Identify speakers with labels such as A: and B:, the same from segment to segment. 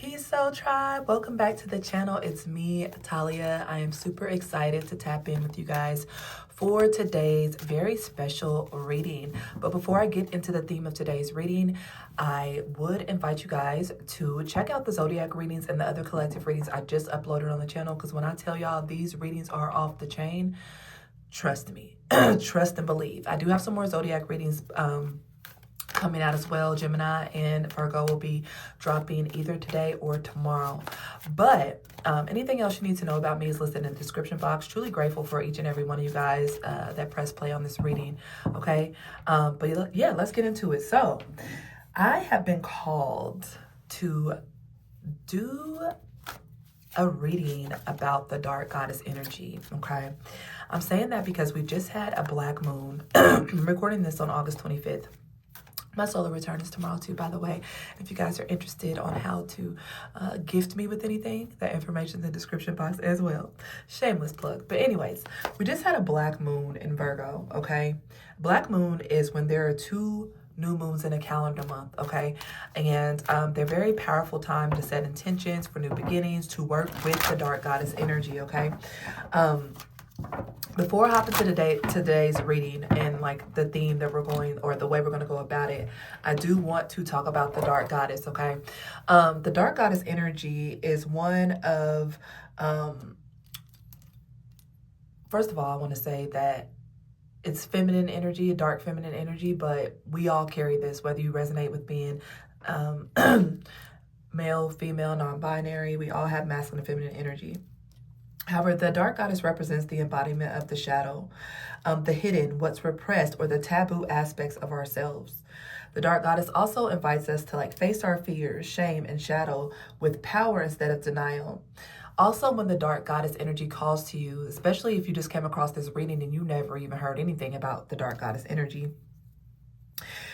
A: Peace Soul Tribe, welcome back to the channel. It's me, Talia. I am super excited to tap in with you guys for today's very special reading. But before I get into the theme of today's reading, I would invite you guys to check out the zodiac readings and the other collective readings I just uploaded on the channel, because when I tell y'all these readings are off the chain, trust me. Trust and believe. I do have some more zodiac readings coming out as well. Gemini and Virgo will be dropping either today or tomorrow. But anything else you need to know about me is listed in the description box. Truly grateful for each and every one of you guys that press play on this reading. Okay. But yeah, let's get into it. So I have been called to do a reading about the dark goddess energy. Okay. I'm saying that because we just had a black moon. I'm recording this on August 25th. My solar return is tomorrow too, by the way. If you guys are interested on how to gift me with anything, that information in the description box as well. Shameless plug. But anyways, we just had a black moon in Virgo, okay? Black moon is when there are two new moons in a calendar month, okay? And they're very powerful time to set intentions for new beginnings, to work with the dark goddess energy, okay? Before I hop into today's reading and like the theme that we're going, or the way we're going to go about it, I do want to talk about the dark goddess, okay? The dark goddess energy is one of, first of all, I want to say that it's feminine energy, dark feminine energy, but we all carry this, whether you resonate with being male, female, non-binary, we all have masculine and feminine energy. However, the dark goddess represents the embodiment of the shadow, the hidden, what's repressed, or the taboo aspects of ourselves. The dark goddess also invites us to face our fears, shame, and shadow with power instead of denial. Also, when the dark goddess energy calls to you, especially if you just came across this reading and you never even heard anything about the dark goddess energy,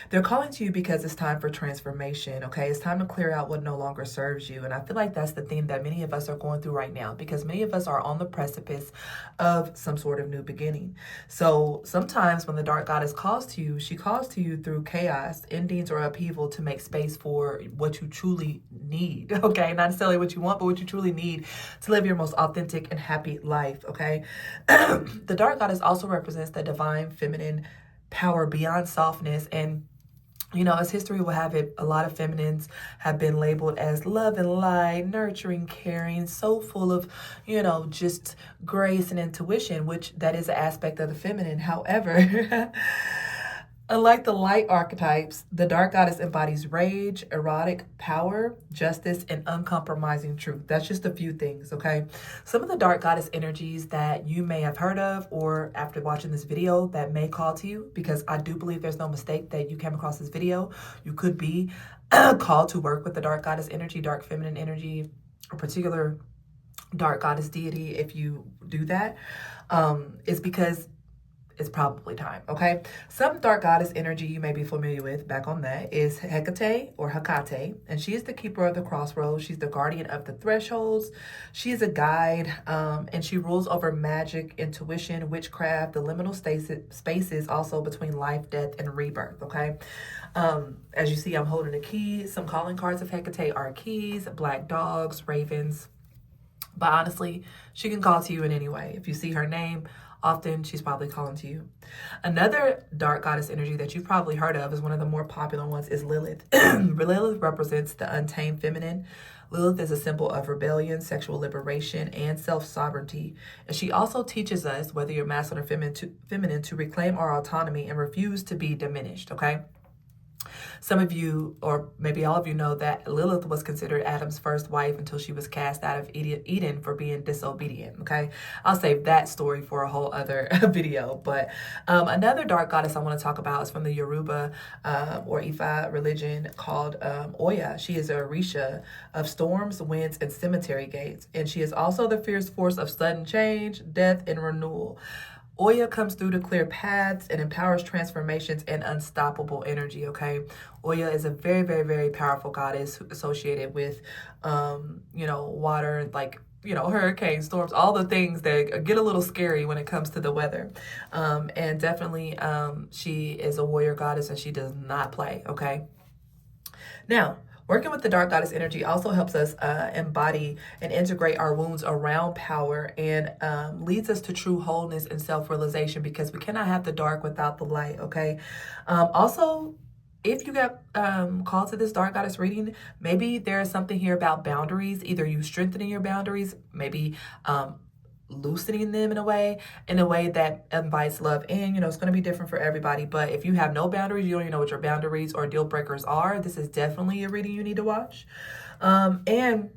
A: they're calling to you because it's time for transformation, okay? It's time to clear out what no longer serves you. And I feel like that's the theme that many of us are going through right now, because many of us are on the precipice of some sort of new beginning. So sometimes when the dark goddess calls to you, she calls to you through chaos, endings, or upheaval to make space for what you truly need, okay? Not necessarily what you want, but what you truly need to live your most authentic and happy life, okay? The dark goddess also represents the divine feminine power beyond softness. And you know, as history will have it, a lot of feminines have been labeled as love and light, nurturing, caring, so full of, you know, just grace and intuition, which that is an aspect of the feminine. However, unlike the light archetypes, the dark goddess embodies rage, erotic power, justice, and uncompromising truth. That's just a few things, okay? Some of the dark goddess energies that you may have heard of, or after watching this video, that may call to you, because I do believe there's no mistake that you came across this video. You could be called to work with the dark goddess energy, dark feminine energy, a particular dark goddess deity. If you do that, is because it's probably time, okay? Some dark goddess energy you may be familiar with, back on that, is Hecate or Hecate, and she is the keeper of the crossroads. She's the guardian of the thresholds. She is a guide, and she rules over magic, intuition, witchcraft, the liminal spaces also between life, death, and rebirth, okay? As you see, I'm holding a key. Some calling cards of Hecate are keys, black dogs, ravens, but honestly, she can call to you in any way. If you see her name, often she's probably calling to you. Another dark goddess energy that you've probably heard of, is one of the more popular ones, is Lilith. Lilith represents the untamed feminine. Lilith is a symbol of rebellion, sexual liberation, and self-sovereignty. And she also teaches us, whether you're masculine or feminine, to reclaim our autonomy and refuse to be diminished, okay? Some of you, or maybe all of you, know that Lilith was considered Adam's first wife until she was cast out of Eden for being disobedient, okay? I'll save that story for a whole other video. But another dark goddess I want to talk about is from the Yoruba or Ifa religion, called Oya. She is a Orisha of storms, winds, and cemetery gates. And she is also the fierce force of sudden change, death, and renewal. Oya comes through to clear paths and empowers transformations and unstoppable energy, okay? Oya is a very, very, very powerful goddess associated with, you know, water, like, you know, hurricanes, storms, all the things that get a little scary when it comes to the weather. And definitely she is a warrior goddess, and she does not play, okay? Now, Working with the dark goddess energy also helps us embody and integrate our wounds around power, and leads us to true wholeness and self-realization, because we cannot have the dark without the light, okay? Also, if you get called to this dark goddess reading, maybe there's something here about boundaries, either you strengthening your boundaries, maybe loosening them in a way that invites love in. You know, it's going to be different for everybody, but if you have no boundaries, you don't even know what your boundaries or deal breakers are, this is definitely a reading you need to watch. And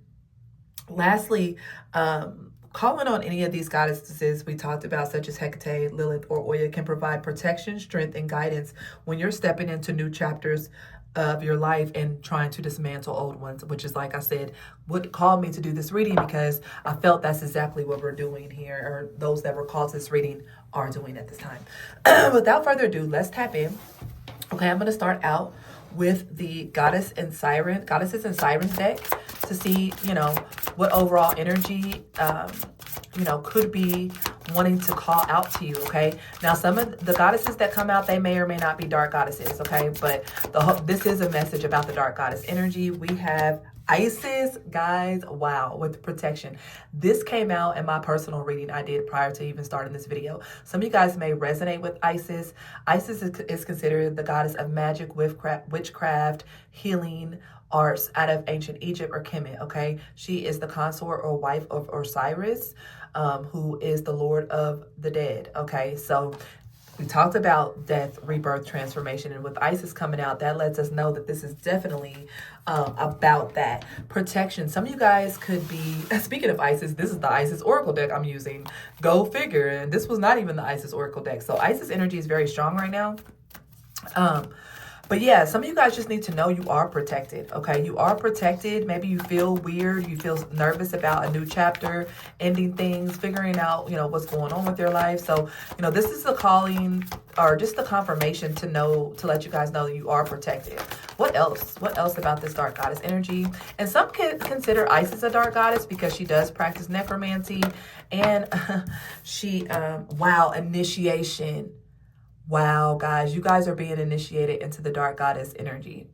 A: lastly, calling on any of these goddesses we talked about, such as Hecate, Lilith, or Oya, can provide protection, strength, and guidance when you're stepping into new chapters of your life and trying to dismantle old ones, which is, like I said, what called me to do this reading, because I felt that's exactly what we're doing here, or those that were called to this reading are doing at this time. Without further ado, let's tap in. Okay, I'm going to start out with the Goddesses and Sirens deck to see, you know, what overall energy, you know, could be wanting to call out to you, okay? Now, some of the goddesses that come out, they may or may not be dark goddesses, okay? But this is a message about the dark goddess energy. We have Isis, guys, wow, with protection. This came out in my personal reading I did prior to even starting this video. Some of you guys may resonate with Isis. Isis is considered the goddess of magic, witchcraft, healing, arts out of ancient Egypt or Kemet, okay? She is the consort or wife of Osiris, who is the Lord of the dead, okay? So we talked about death, rebirth, transformation, and with Isis coming out, that lets us know that this is definitely about that. Protection. Some of you guys could be, speaking of Isis, this is the Isis Oracle deck I'm using. Go figure. And this was not even the Isis Oracle deck. So Isis energy is very strong right now. But yeah, some of you guys just need to know you are protected, okay? You are protected. Maybe you feel weird. You feel nervous about a new chapter, ending things, figuring out, you know, what's going on with your life. So, you know, this is a calling or just the confirmation to know, to let you guys know that you are protected. What else? What else about this dark goddess energy? And some can consider Isis a dark goddess because she does practice necromancy, and she, wow, initiation. Wow, guys, you guys are being initiated into the dark goddess energy.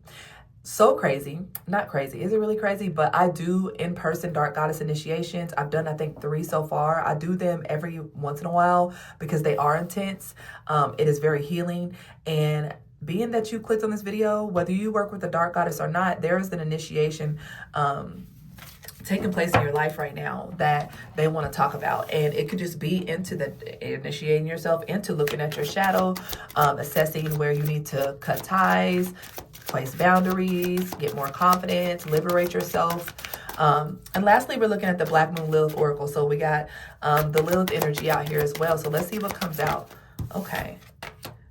A: So crazy. Not crazy. Is it really crazy? But I do in-person dark goddess initiations. I've done, I think, 3 so far. I do them every once in a while because they are intense. It is very healing. And being that you clicked on this video, whether you work with a dark goddess or not, there is an initiation taking place in your life right now that they want to talk about, and it could just be into the initiating yourself into looking at your shadow, assessing where you need to cut ties, place boundaries, get more confidence, liberate yourself. And lastly, we're looking at the Black Moon Lilith Oracle. So we got the Lilith energy out here as well. So let's see what comes out. Okay.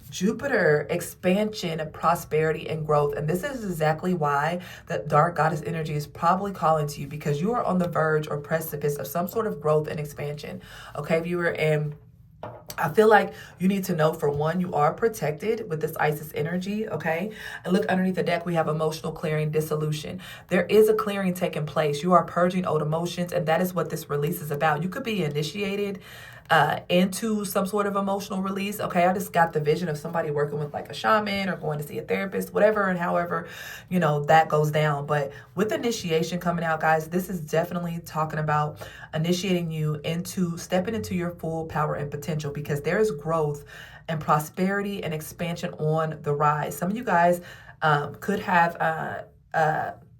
A: Jupiter, expansion, prosperity, and growth. And this is exactly why that dark goddess energy is probably calling to you, because you are on the verge or precipice of some sort of growth and expansion. Okay, viewer? And I feel like you need to know, for one, you are protected with this Isis energy, okay? And look underneath the deck, we have emotional clearing, dissolution. There is a clearing taking place. You are purging old emotions, and that is what this release is about. You could be initiated into some sort of emotional release, okay? I just got the vision of somebody working with like a shaman or going to see a therapist, whatever and however, you know, that goes down. But with initiation coming out, guys, this is definitely talking about initiating you into stepping into your full power and potential, because there is growth and prosperity and expansion on the rise. Some of you guys could have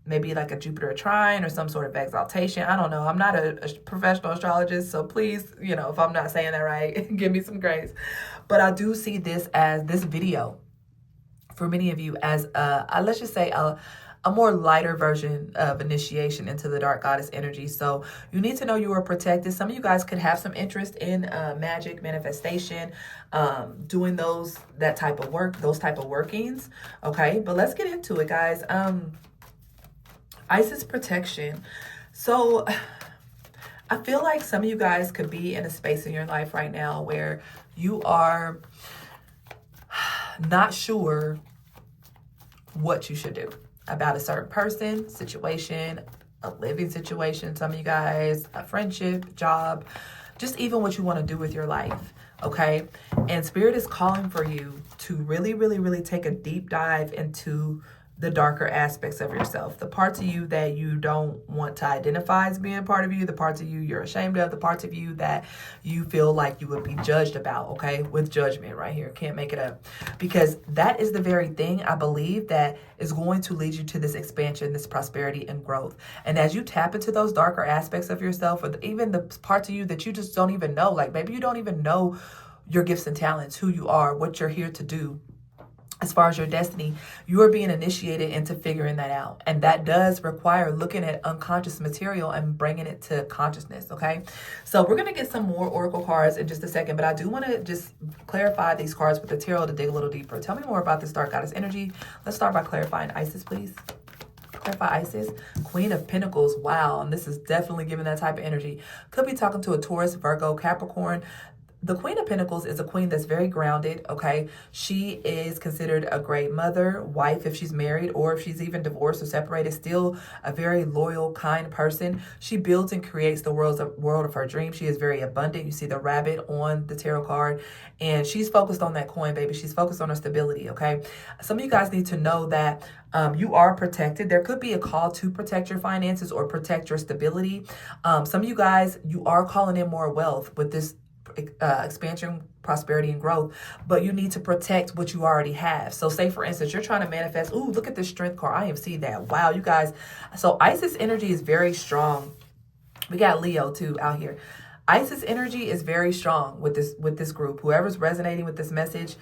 A: maybe like a Jupiter trine or some sort of exaltation. I don't know. I'm not a professional astrologist, so please, you know, if I'm not saying that right, give me some grace. But I do see this as, this video for many of you as let's just say a more lighter version of initiation into the dark goddess energy. So you need to know you are protected. Some of you guys could have some interest in magic, manifestation, doing that type of work, those type of workings. Okay, but let's get into it, guys. Isis protection. So I feel like some of you guys could be in a space in your life right now where you are not sure what you should do about a certain person, situation, a living situation. Some of you guys, a friendship, job, just even what you want to do with your life. Okay. And Spirit is calling for you to really, really, really take a deep dive into the darker aspects of yourself, the parts of you that you don't want to identify as being part of you, the parts of you you're ashamed of, the parts of you that you feel like you would be judged about, okay? With judgment right here. Can't make it up. Because that is the very thing, I believe, that is going to lead you to this expansion, this prosperity and growth. And as you tap into those darker aspects of yourself, or even the parts of you that you just don't even know, like maybe you don't even know your gifts and talents, who you are, what you're here to do, as far as your destiny, you are being initiated into figuring that out. And that does require looking at unconscious material and bringing it to consciousness, okay? So we're going to get some more oracle cards in just a second, but I do want to just clarify these cards with the tarot to dig a little deeper. Tell me more about this dark goddess energy. Let's start by clarifying Isis, please. Clarify Isis. Queen of Pentacles. Wow. And this is definitely giving that type of energy. Could be talking to a Taurus, Virgo, Capricorn. The Queen of Pentacles is a queen that's very grounded, okay? She is considered a great mother, wife if she's married, or if she's even divorced or separated, still a very loyal, kind person. She builds and creates the world of her dreams. She is very abundant. You see the rabbit on the tarot card, and she's focused on that coin, baby. She's focused on her stability, okay? Some of you guys need to know that you are protected. There could be a call to protect your finances or protect your stability. Some of you guys, you are calling in more wealth with this expansion, prosperity, and growth, but you need to protect what you already have. So say, for instance, you're trying to manifest, ooh, look at this strength card. I am seeing that. Wow, you guys. So Isis energy is very strong. We got Leo too out here. Isis energy is very strong with this group. Whoever's resonating with this message,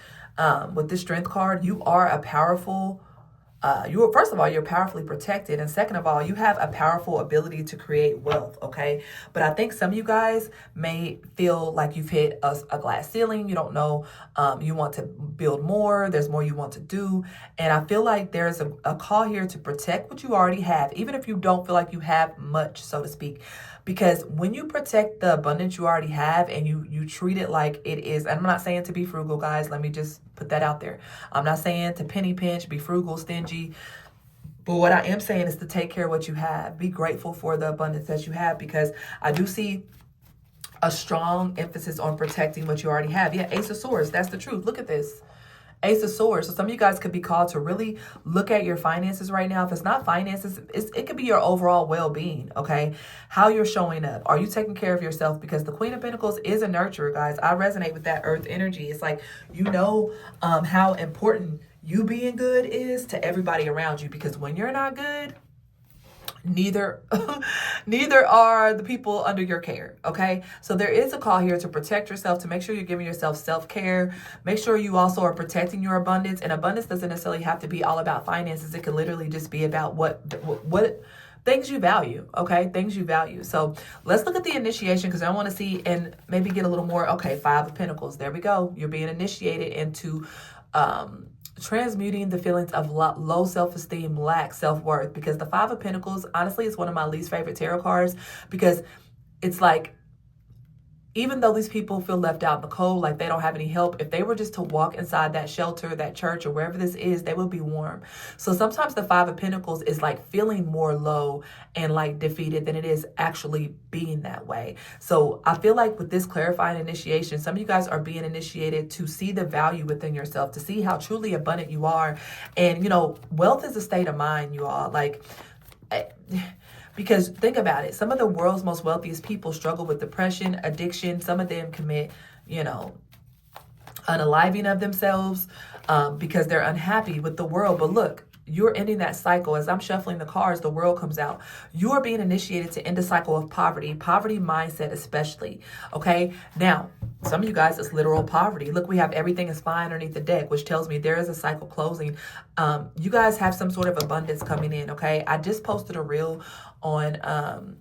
A: with this strength card, you are a powerful first of all, you're powerfully protected. And second of all, you have a powerful ability to create wealth, okay? But I think some of you guys may feel like you've hit a glass ceiling. You don't know, you want to build more. There's more you want to do. And I feel like there's a call here to protect what you already have, even if you don't feel like you have much, so to speak. Because when you protect the abundance you already have and you treat it like it is, and I'm not saying to be frugal, guys. Let me just put that out there. I'm not saying to penny pinch, be frugal, stingy. But what I am saying is to take care of what you have. Be grateful for the abundance that you have, because I do see a strong emphasis on protecting what you already have. Yeah, Ace of Swords. That's the truth. Look at this. Ace of Swords. So some of you guys could be called to really look at your finances right now. If it's not finances, it could be your overall well-being, okay? How you're showing up. Are you taking care of yourself? Because the Queen of Pentacles is a nurturer, guys. I resonate with that earth energy. It's like, you know, how important you being good is to everybody around you. Because when you're not good, neither are the people under your care, okay? So there is a call here to protect yourself, to make sure you're giving yourself self-care. Make sure you also are protecting your abundance. And abundance doesn't necessarily have to be all about finances. It could literally just be about what things you value, okay? Things you value. So let's look at the initiation, because I want to see and maybe get a little more. Okay, Five of Pentacles. There we go. You're being initiated into transmuting the feelings of low self-esteem, lack, self-worth. Because the Five of Pentacles, honestly, is one of my least favorite tarot cards, because it's like, even though these people feel left out in the cold, like they don't have any help, if they were just to walk inside that shelter, that church, or wherever this is, they would be warm. So sometimes the Five of Pentacles is like feeling more low and like defeated than it is actually being that way. So I feel like with this clarifying initiation, some of you guys are being initiated to see the value within yourself, to see how truly abundant you are. And, you know, wealth is a state of mind, you all. Like, because think about it. Some of the world's most wealthiest people struggle with depression, addiction. Some of them commit, you know, unaliving of themselves because they're unhappy with the world. But look, you're ending that cycle. As I'm shuffling the cards, the world comes out. You are being initiated to end a cycle of poverty mindset especially, okay? Now, some of you guys, it's literal poverty. Look, we have everything is fine underneath the deck, which tells me there is a cycle closing. You guys have some sort of abundance coming in, okay? I just posted a reel on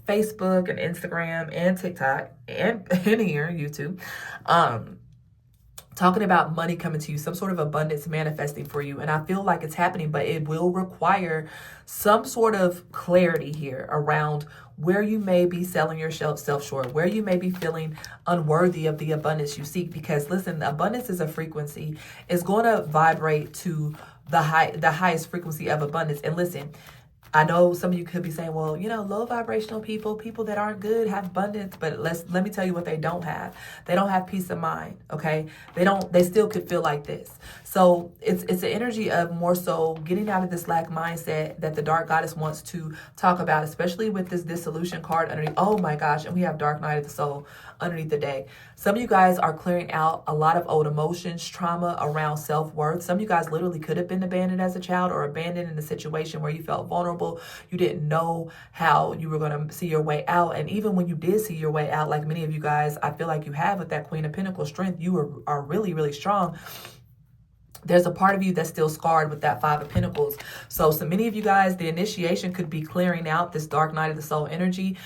A: Facebook and Instagram and TikTok and here, YouTube, talking about money coming to you, some sort of abundance manifesting for you. And I feel like it's happening, but it will require some sort of clarity here around where you may be selling yourself short, where you may be feeling unworthy of the abundance you seek. Because listen, abundance is a frequency. It's going to vibrate to the highest frequency of abundance. And listen, I know some of you could be saying, well, you know, low vibrational people that aren't good have abundance, but let me tell you what they don't have. They don't have peace of mind, okay? They still could feel like this. So it's an energy of more so getting out of this lack mindset that the dark goddess wants to talk about, especially with this dissolution card underneath. Oh my gosh, and we have dark night of the soul underneath the day. Some of you guys are clearing out a lot of old emotions, trauma around self-worth. Some of you guys literally could have been abandoned as a child or abandoned in a situation where you felt vulnerable. You didn't know how you were going to see your way out. And even when you did see your way out, like many of you guys, I feel like you have with that Queen of Pentacles strength, you are really, really strong. There's a part of you that's still scarred with that Five of Pentacles. So many of you guys, the initiation could be clearing out this dark night of the soul energy.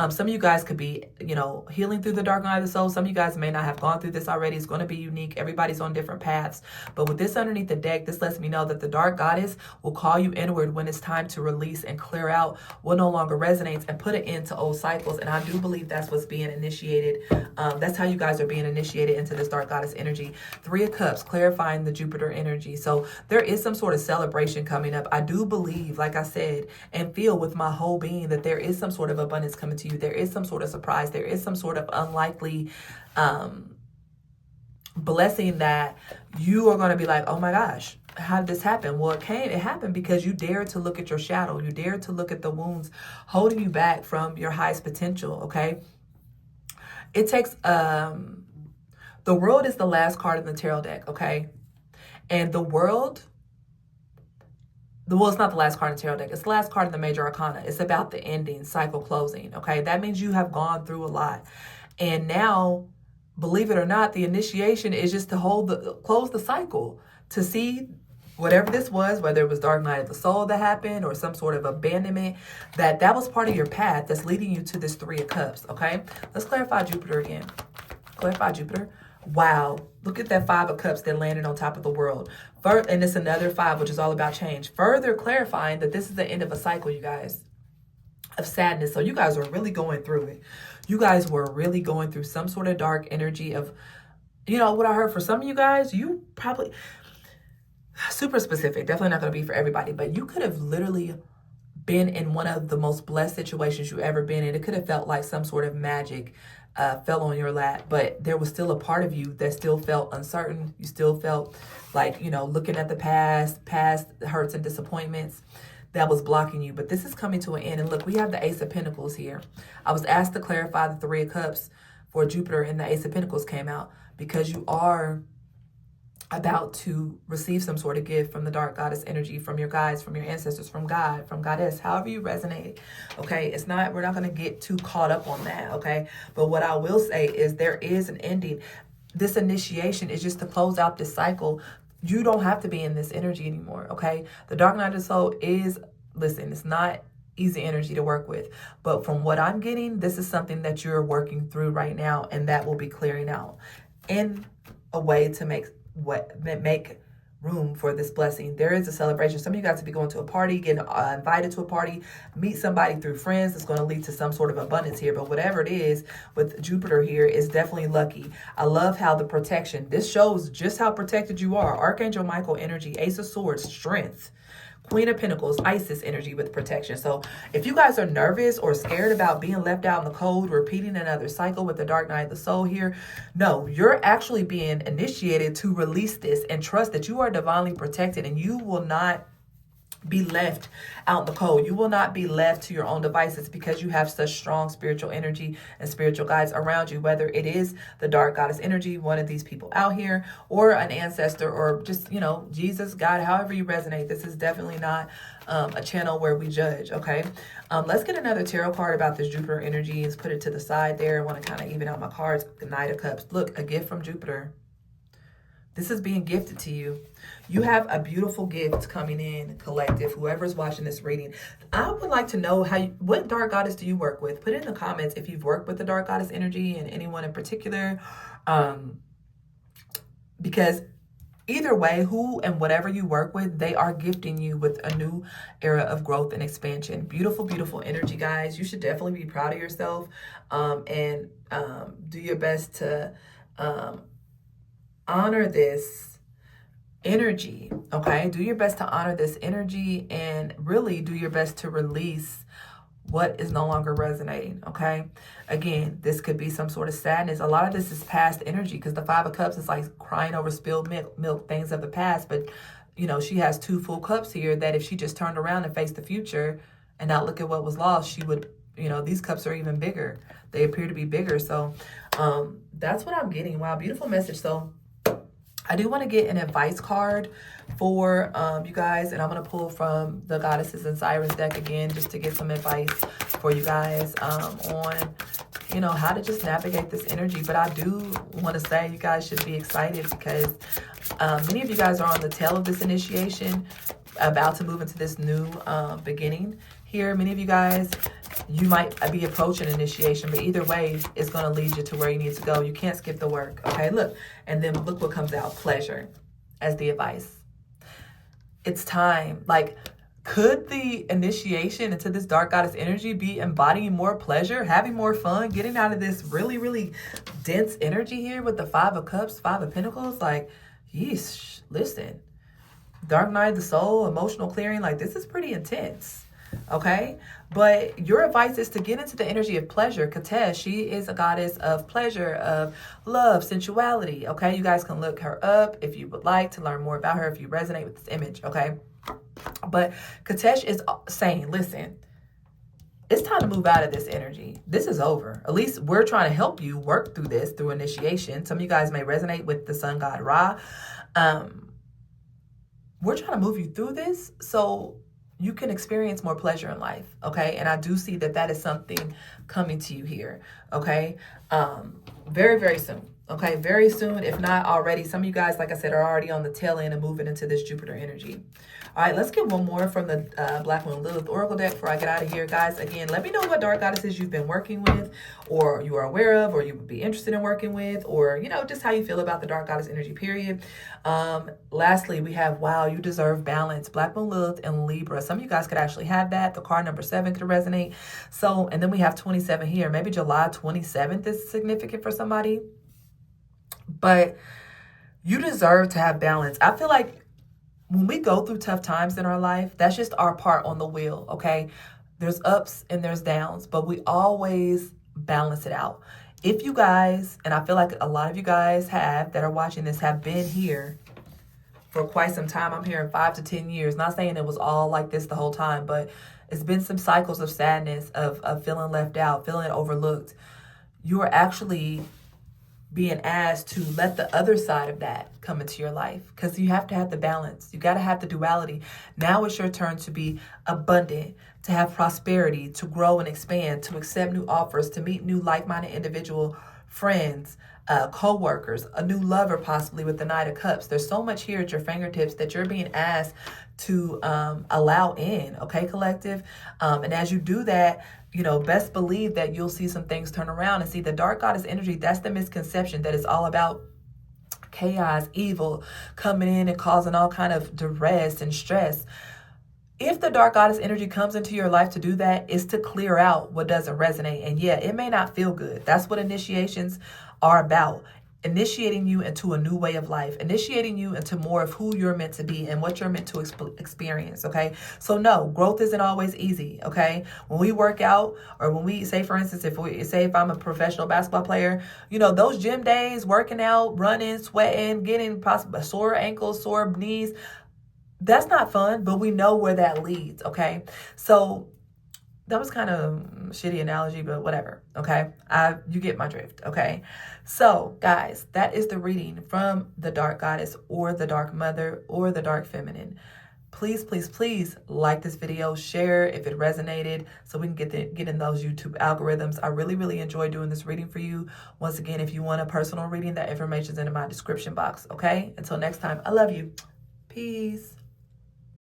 A: Some of you guys could be, you know, healing through the dark night of the soul. Some of you guys may not have gone through this already. It's going to be unique. Everybody's on different paths. But with this underneath the deck, this lets me know that the dark goddess will call you inward when it's time to release and clear out what no longer resonates and put it into old cycles. And I do believe that's what's being initiated. That's how you guys are being initiated into this dark goddess energy. Three of Cups, clarifying the Jupiter energy. So there is some sort of celebration coming up. I do believe, like I said, and feel with my whole being that there is some sort of abundance coming to you. There is some sort of surprise. There is some sort of unlikely blessing that you are going to be like, oh my gosh, how did this happen? Well, it happened because you dared to look at your shadow. You dared to look at the wounds holding you back from your highest potential, okay? It takes, the World is the last card in the tarot deck, okay? And the World, well, it's not the last card in the tarot deck. It's the last card in the Major Arcana. It's about the ending, cycle closing, okay? That means you have gone through a lot. And now, believe it or not, the initiation is just to close the cycle, to see whatever this was, whether it was dark night of the soul that happened or some sort of abandonment, that was part of your path that's leading you to this Three of Cups, okay? Let's clarify Jupiter again. Clarify Jupiter. Wow, look at that Five of Cups that landed on top of the World. And it's another five, which is all about change. Further clarifying that this is the end of a cycle, you guys, of sadness. So you guys are really going through it. You guys were really going through some sort of dark energy of, you know, what I heard for some of you guys, you probably, super specific, definitely not going to be for everybody, but you could have literally been in one of the most blessed situations you've ever been in. It could have felt like some sort of magic fell on your lap, but there was still a part of you that still felt uncertain. You still felt like, you know, looking at the past hurts and disappointments that was blocking you. But this is coming to an end. And look, we have the Ace of Pentacles here. I was asked to clarify the Three of Cups for Jupiter, and the Ace of Pentacles came out because you are about to receive some sort of gift from the dark goddess energy, from your guides, from your ancestors, from God, from goddess, however you resonate, okay? We're not going to get too caught up on that, okay? But what I will say is there is an ending. This initiation is just to close out this cycle. You don't have to be in this energy anymore, okay? The dark night of the soul is, listen, it's not easy energy to work with, but from what I'm getting, this is something that you're working through right now, and that will be clearing out in a way to make room for this blessing. There is a celebration. Some of you guys will be going to a party, getting invited to a party, meet somebody through friends. It's going to lead to some sort of abundance here. But whatever it is with Jupiter here is definitely lucky. I love how the protection, this shows just how protected you are. Archangel Michael energy, Ace of Swords, strength. Queen of Pentacles, Isis energy with protection. So if you guys are nervous or scared about being left out in the cold, repeating another cycle with the dark night of the soul here, no, you're actually being initiated to release this and trust that you are divinely protected and you will not be left out in the cold. You will not be left to your own devices because you have such strong spiritual energy and spiritual guides around you, whether it is the dark goddess energy, one of these people out here, or an ancestor, or just, you know, Jesus, God, however you resonate. This is definitely not a channel where we judge, okay? Let's get another tarot card about this Jupiter energy. Let's put it to the side there. I want to kind of even out my cards. The Knight of Cups. Look, a gift from Jupiter. This is being gifted to you. You have a beautiful gift coming in, collective, whoever's watching this reading. I would like to know what dark goddess do you work with? Put it in the comments if you've worked with the dark goddess energy and anyone in particular. Because either way, who and whatever you work with, they are gifting you with a new era of growth and expansion. Beautiful, beautiful energy, guys. You should definitely be proud of yourself and do your best to honor this energy, okay? Do your best to honor this energy and really do your best to release what is no longer resonating, okay? Again, this could be some sort of sadness. A lot of this is past energy because the Five of Cups is like crying over spilled milk, things of the past. But, you know, she has 2 full cups here that if she just turned around and faced the future and not look at what was lost, she would, you know, these cups are even bigger. They appear to be bigger. So that's what I'm getting. Wow, beautiful message. So I do want to get an advice card for you guys, and I'm going to pull from the Goddesses and Sirens deck again just to get some advice for you guys on, you know, how to just navigate this energy. But I do want to say you guys should be excited because many of you guys are on the tail of this initiation, about to move into this new beginning here. Many of you guys, you might be approaching initiation, but either way, it's going to lead you to where you need to go. You can't skip the work. Okay, look. And then look what comes out. Pleasure as the advice. It's time. Like, could the initiation into this dark goddess energy be embodying more pleasure, having more fun, getting out of this really, really dense energy here with the Five of Cups, Five of Pentacles? Like, yeesh, listen. Dark night of the soul, emotional clearing. Like, this is pretty intense. Okay, but your advice is to get into the energy of pleasure. Katesh, she is a goddess of pleasure, of love, sensuality. Okay, you guys can look her up if you would like to learn more about her, if you resonate with this image. Okay, but Katesh is saying, listen, it's time to move out of this energy. This is over. At least we're trying to help you work through this through initiation. Some of you guys may resonate with the sun god Ra. We're trying to move you through this so you can experience more pleasure in life, okay? And I do see that that is something coming to you here, okay? Very, very soon, okay? Very soon, if not already. Some of you guys, like I said, are already on the tail end and moving into this Jupiter energy. All right, let's get one more from the Black Moon Lilith Oracle deck before I get out of here. Guys, again, let me know what dark goddesses you've been working with or you are aware of or you would be interested in working with or, you know, just how you feel about the dark goddess energy, period. Lastly, we have, wow, you deserve balance. Black Moon Lilith and Libra. Some of you guys could actually have that. The card number 7 could resonate. So, and then we have 27 here. Maybe July 27th is significant for somebody. But you deserve to have balance. I feel like when we go through tough times in our life, that's just our part on the wheel, okay? There's ups and there's downs, but we always balance it out. If you guys, and I feel like a lot of you guys that are watching this have been here for quite some time. I'm here in 5 to 10 years. Not saying it was all like this the whole time, but it's been some cycles of sadness, of feeling left out, feeling overlooked. You are actually being asked to let the other side of that come into your life because you have to have the balance. You got to have the duality. Now it's your turn to be abundant, to have prosperity, to grow and expand, to accept new offers, to meet new like-minded individual friends, co-workers, a new lover possibly with the Knight of Cups. There's so much here at your fingertips that you're being asked to allow in, okay, collective? And as you do that, you know, best believe that you'll see some things turn around and see the dark goddess energy. That's the misconception that it's all about chaos, evil coming in and causing all kind of duress and stress. If the dark goddess energy comes into your life to do that, is to clear out what doesn't resonate. And yeah, it may not feel good. That's what initiations are about. Initiating you into a new way of life, initiating you into more of who you're meant to be and what you're meant to experience, okay? So no, growth isn't always easy, okay? When we work out or when we, say for instance, if I'm a professional basketball player, you know, those gym days, working out, running, sweating, getting possibly sore ankles, sore knees, that's not fun, but we know where that leads, okay? So that was kind of a shitty analogy, but whatever, okay? You get my drift, okay? So, guys, that is the reading from the Dark Goddess or the Dark Mother or the Dark Feminine. Please, please, please like this video, share if it resonated so we can get in those YouTube algorithms. I really, really enjoy doing this reading for you. Once again, if you want a personal reading, that information is in my description box, okay? Until next time, I love you. Peace.